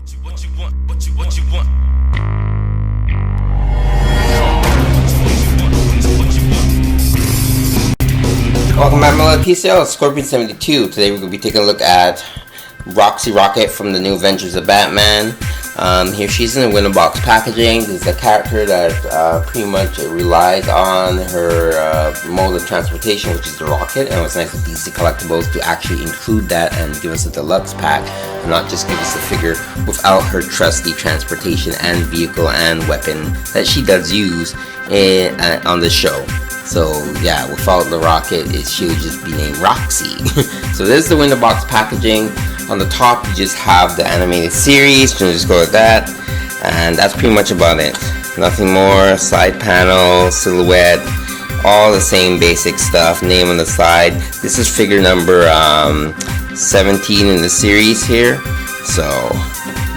Welcome back, my little PCL. It's Scorpion72. Today we're going to be taking a look at Roxy Rocket from the New Adventures of Batman. Here she's in the window box packaging. This is a character that pretty much relies on her mode of transportation, which is the rocket. And it was nice of DC Collectibles to actually include that and give us a deluxe pack, and not just give us a figure without her trusty transportation and vehicle and weapon that she does use on the show. So yeah, without the rocket, she would just be named Roxy. So there's the window box packaging. On the top, you just have the animated series. You can just go with that, and that's pretty much about it. Nothing more. Side panel, silhouette, all the same basic stuff. Name on the side. This is figure number 17 in the series here. So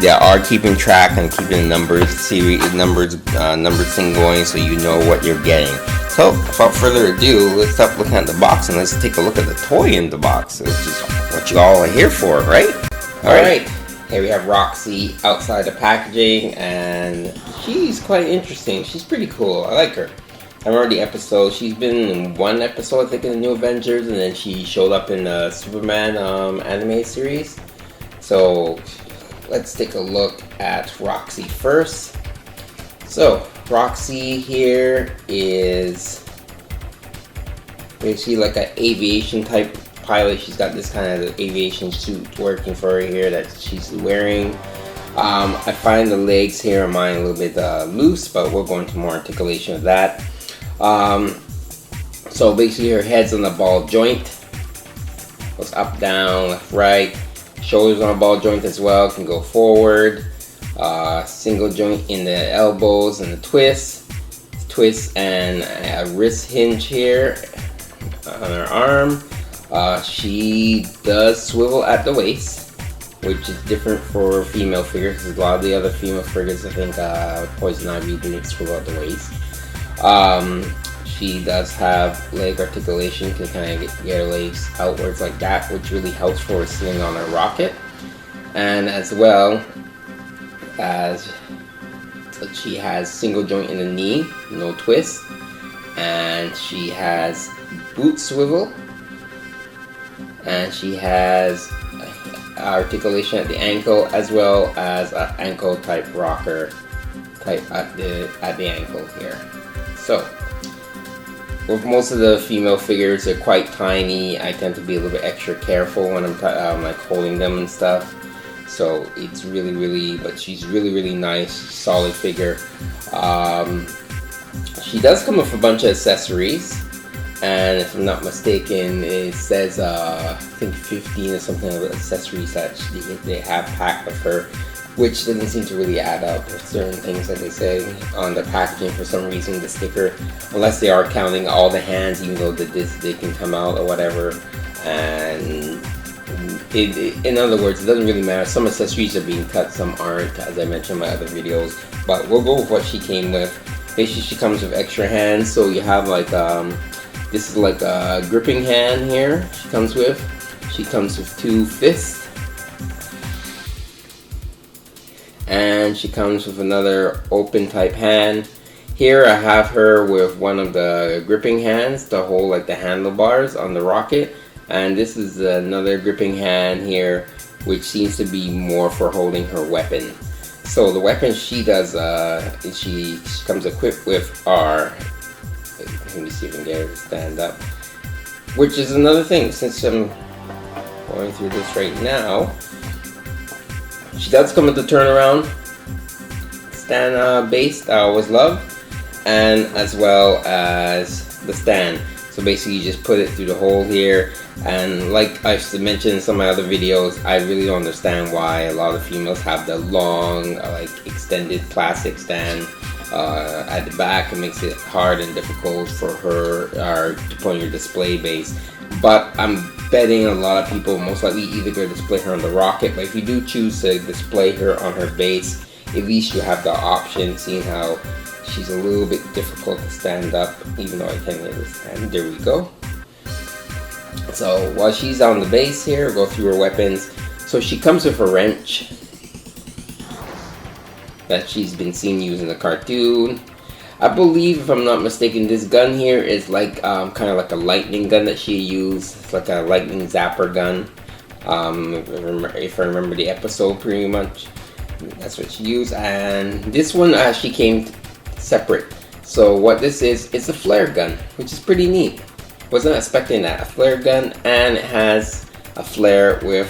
they are keeping track and keeping the numbers thing going, so you know what you're getting. So without further ado, let's stop looking at the box and let's take a look at the toy in the box, which is what you all are here for, right? Alright, here we have Roxy outside the packaging, and she's quite interesting. She's pretty cool. I like her. I remember the episode. She's been in one episode, I think, in the New Avengers, and then she showed up in the Superman anime series. So let's take a look at Roxy first. So Roxy here is basically like an aviation type pilot. She's got this kind of aviation suit working for her here that she's wearing. I find the legs here on mine a little bit loose, but we'll go into more articulation of that. So basically her head's on the ball joint. Goes up, down, left, right. Shoulders on a ball joint as well, can go forward. Single joint in the elbows and the twist, and a wrist hinge here on her arm. She does swivel at the waist, which is different for female figures, because a lot of the other female figures, I think Poison Ivy didn't swivel at the waist. She does have leg articulation, can kind of get her legs outwards like that, which really helps for sitting on a rocket. And as well as she has single joint in the knee, no twist, and she has boot swivel, and she has articulation at the ankle, as well as an ankle type rocker type at the ankle here. So with most of the female figures, they're quite tiny. I tend to be a little bit extra careful when I'm like holding them and stuff. So it's really, but she's really nice, solid figure. She does come with a bunch of accessories, and if I'm not mistaken, it says I think 15 or something of accessories that they have packed with her, which doesn't seem to really add up. There's certain things that they say on the packaging for some reason, the sticker, unless they are counting all the hands, even though they can come out or whatever. And in other words, it doesn't really matter. Some accessories are being cut, some aren't, as I mentioned in my other videos. But we'll go with what she came with. Basically, she comes with extra hands. So you have like this is like a gripping hand here. She comes with 2 fists, and she comes with another open type hand. Here I have her with one of the gripping hands to hold like the handlebars on the rocket. And this is another gripping hand here, which seems to be more for holding her weapon. So the weapon she does, she comes equipped with are, let me see if I can get her to stand up. Which is another thing, since I'm going through this right now. She does come with the turnaround stand base that I always love, and as well as the stand. So basically you just put it through the hole here, and like I mentioned in some of my other videos, I really don't understand why a lot of females have the long like extended plastic stand at the back. It makes it hard and difficult for her to put on your display base. But I'm betting a lot of people most likely either going to display her on the rocket, but if you do choose to display her on her base, at least you have the option, seeing how she's a little bit difficult to stand up, even though I can get her to stand. There we go. So while she's on the base here, go through her weapons. So she comes with a wrench, that she's been seen using the cartoon. I believe, if I'm not mistaken, this gun here is like kind of like a lightning gun that she used. It's like a lightning zapper gun. If I remember the episode pretty much, that's what she used. And this one actually came separate. So what this is, it's a flare gun, which is pretty neat. Wasn't expecting that. A flare gun, and it has a flare with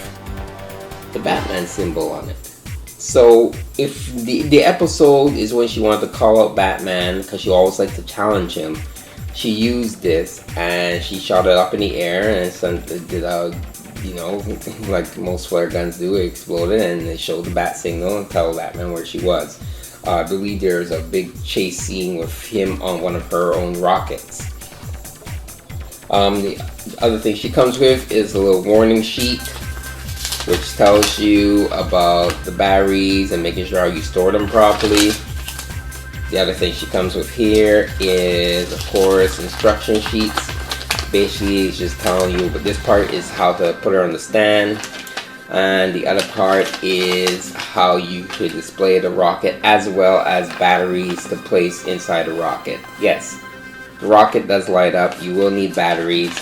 the Batman symbol on it. So if the episode is when she wanted to call out Batman, because she always liked to challenge him, she used this and she shot it up in the air, and it did you know, like most flare guns do, it exploded and it showed the bat signal and tell Batman where she was. I believe there's a big chase scene with him on one of her own rockets. The other thing she comes with is a little warning sheet, which tells you about the batteries and making sure you store them properly. The other thing she comes with here is, of course, instruction sheets. Basically, it's just telling you, but this part is how to put her on the stand, and the other part is how you should display the rocket, as well as batteries to place inside the rocket. Yes, the rocket does light up. You will need batteries.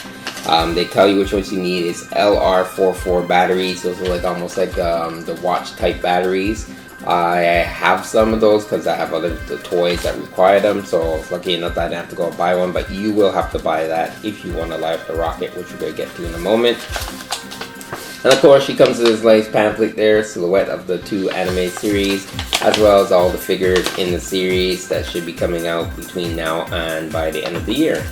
They tell you which ones you need. It's LR44 batteries. Those are like almost like the watch type batteries. I have some of those because I have the toys that require them, so I was lucky enough that I didn't have to go buy one, but you will have to buy that if you want to light up the rocket, which we're going to get to in a moment. And of course, she comes with this nice pamphlet there, silhouette of the 2 anime series, as well as all the figures in the series that should be coming out between now and by the end of the year.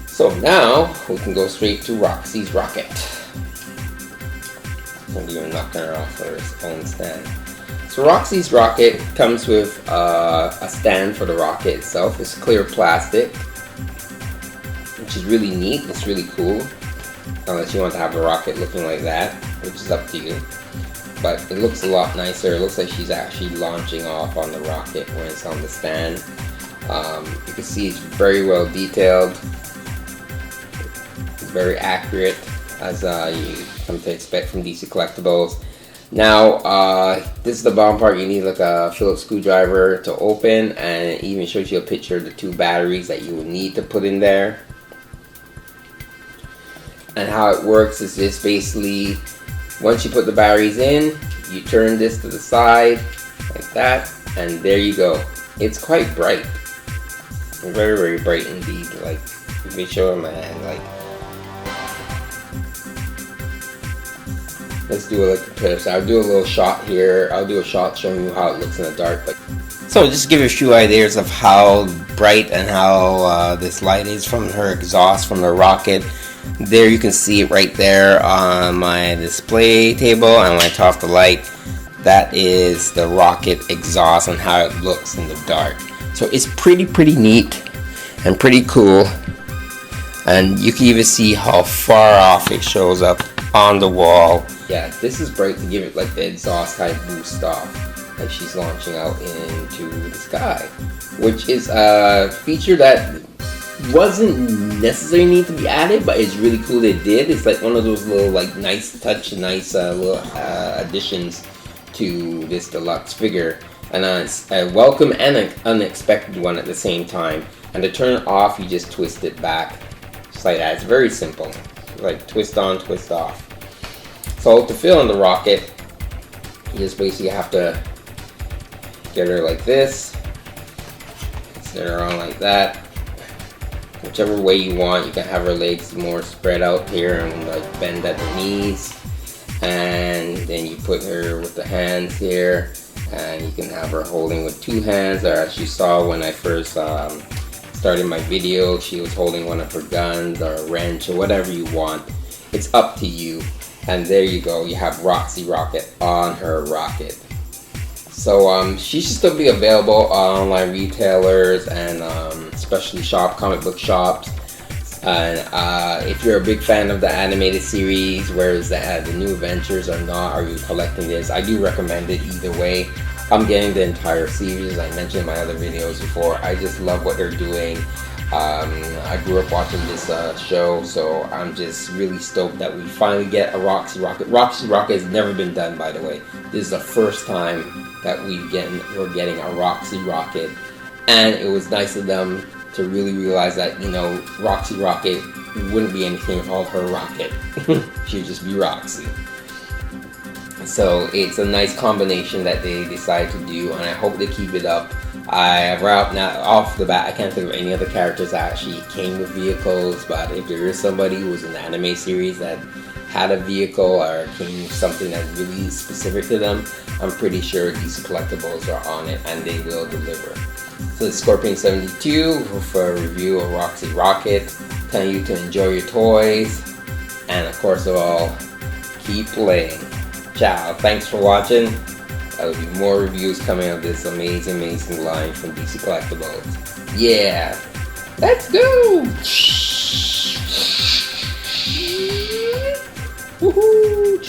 So now, we can go straight to Roxy's rocket. Don't even knock her off her own stand. So Roxy's rocket comes with a stand for the rocket itself. It's clear plastic, which is really neat. It's really cool. Unless you want to have a rocket looking like that, which is up to you. But it looks a lot nicer. It looks like she's actually launching off on the rocket when it's on the stand. You can see it's very well detailed. It's very accurate, as you come to expect from DC Collectibles. Now, this is the bottom part. You need like a Phillips screwdriver to open, and it even shows you a picture of the 2 batteries that you will need to put in there. And how it works is this: basically, once you put the batteries in, you turn this to the side like that, and there you go. It's quite bright, very, very bright indeed. Like, let me show my hand. Like, let's do it like this. I'll do a little shot here. I'll do a shot showing you how it looks in the dark. But so just to give you a few ideas of how bright and how this light is from her exhaust from the rocket. There you can see it right there on my display table, and when I turn off the light, that is the rocket exhaust and how it looks in the dark. So it's pretty neat and pretty cool, and you can even see how far off it shows up on the wall. Yeah, this is bright to give it like the exhaust type boost off, like she's launching out into the sky, which is a feature that wasn't necessarily need to be added, but it's really cool they did. It's like one of those little like nice touch, nice little additions to this deluxe figure, and it's a welcome and an unexpected one at the same time. And to turn it off, you just twist it back, just like that. It's very simple, like twist on, twist off. So to fill in the rocket, you just basically have to get her like this, set her on like that. Whichever way you want. You can have her legs more spread out here and like bend at the knees, and then you put her with the hands here, and you can have her holding with 2 hands, or as you saw when I first started my video, she was holding one of her guns or a wrench or whatever you want. It's up to you. And there you go, you have Roxy Rocket on her rocket. So she should still be available on online retailers and especially comic book shops. And if you're a big fan of the animated series, whereas the new adventures or not, are you collecting this, I do recommend it either way. I'm getting the entire series, as I mentioned in my other videos before. I just love what they're doing. I grew up watching this show, so I'm just really stoked that we finally get a Roxy Rocket. Roxy Rocket has never been done, by the way. This is the first time that we're getting a Roxy Rocket, and it was nice of them to really realize that, you know, Roxy Rocket wouldn't be anything without her rocket. She'd just be Roxy. So it's a nice combination that they decided to do, and I hope they keep it up. Off the bat, I can't think of any other characters that actually came with vehicles, but if there is somebody who was in the anime series that had a vehicle or came with something that really is specific to them, I'm pretty sure these collectibles are on it and they will deliver. So it's Scorpion72 for a review of Roxy Rocket, telling you to enjoy your toys, and of course of all, keep playing. Ciao, thanks for watching. There'll be more reviews coming of this amazing line from DC Collectibles. Yeah, let's go! Woohoo!